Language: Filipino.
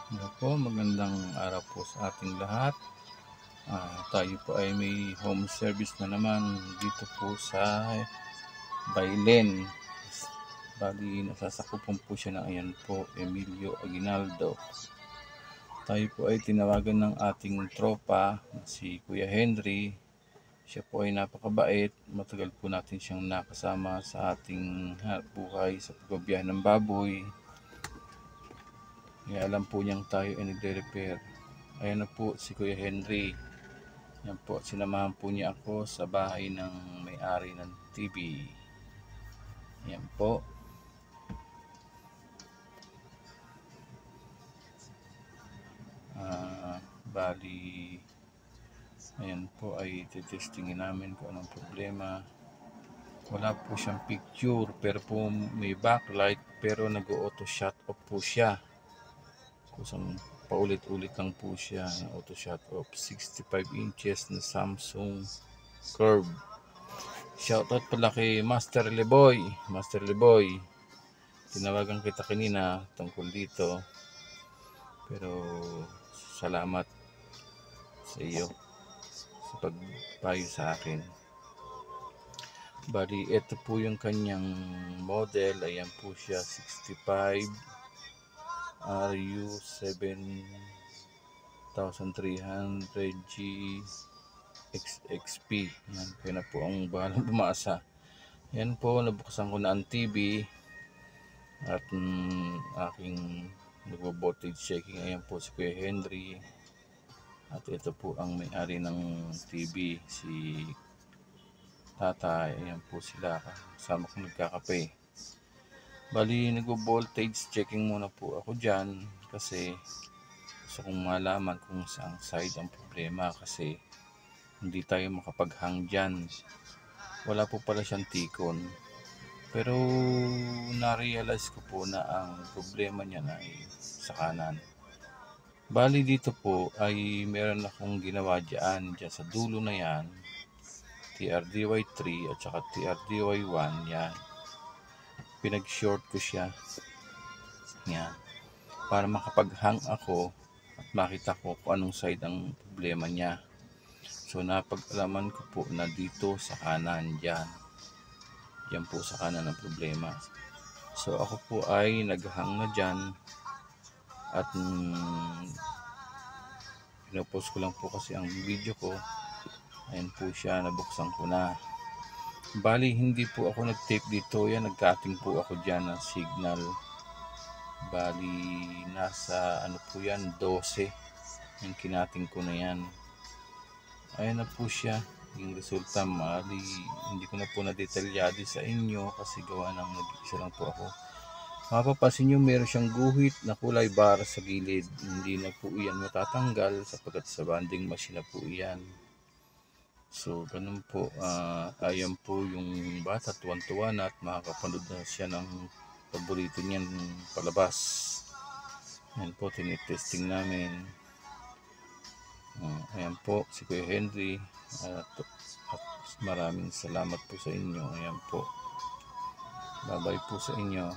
Hello po, magandang araw po sa ating lahat. Tayo po ay may home service na naman dito po sa Bailen. Bali, nasasakupan po siya ng ayan po, Emilio Aguinaldo. Tayo po ay tinawagan ng ating tropa, si Kuya Henry. Siya po ay napakabait. Matagal po natin siyang nakasama sa ating buhay sa pagbabiyahe ng baboy. Kaya alam po niyang tayo ay nagre-repair. Ayan na po si Kuya Henry. Yan po, sinamahan po niya ako sa bahay ng may-ari ng TV. Yan po. Bali, ayan po ay titestingin namin kung anong problema. Wala po siyang picture pero po may backlight pero nag-auto shut off po siya. Kusang paulit-ulit lang po siya na auto shut off. 65 inches na Samsung Curve. Shoutout pala kay Master Leboy. Master Leboy, tinawagan kita kanina tungkol dito. Pero salamat sa iyo sa pagpayo sa akin. Bali, ito po yung kanyang model. Ayan po siya, 65 RU7300G XXP. Yan, kaya na po ang bahalang bumasa. Yan po, nabuksan ko na ang TV at aking nagbo-voltage checking. Ayan po si Kuya Henry. At ito po ang may-ari ng TV, si Tatay. Ayan po sila, kasama kong nagkakape. Bali, nagbo-voltage checking muna po ako dyan kasi gusto kong malaman kung saang side ang problema kasi hindi tayo makapag-hang dyan. Wala po pala siyang tikon. Pero na-realize ko po na ang problema niya na ay sa kanan. Bali dito po ay meron akong ginawa dyan sa dulo na yan, TRDY3 at saka TRDY1 yan. Pinag-short ko siya yan para makapag-hang ako at makita ko kung anong side ang problema niya. So napag-alaman ko po na dito sa kanan dyan. Yan po sa kanan ang problema. So ako po ay nag-hang na dyan at pinopost ko lang po kasi ang video ko. Ayan po siya, nabuksan ko na. Bali, hindi po ako nag-tape dito. Yan, nag-cutting po ako dyan ng signal. Bali, nasa ano po yan, 12. Yung kinating ko na yan. Ayan na po siya. Yung resulta, mali, hindi ko na po na-detalyado sa inyo kasi gawa ng nag-isa lang po ako. Mapapansin nyo, meron siyang guhit na kulay bar sa gilid. Hindi na po iyan matatanggal sapagkat sa banding machine na po iyan. So, ganun po. Ayan po yung bata, tuwan-tuwa na at makakapanood na siya ng paborito niyan palabas. Ayan po, tinitesting namin. Ayan po, si Kuya Henry. At maraming salamat po sa inyo. Ayan po. Bye-bye po sa inyo.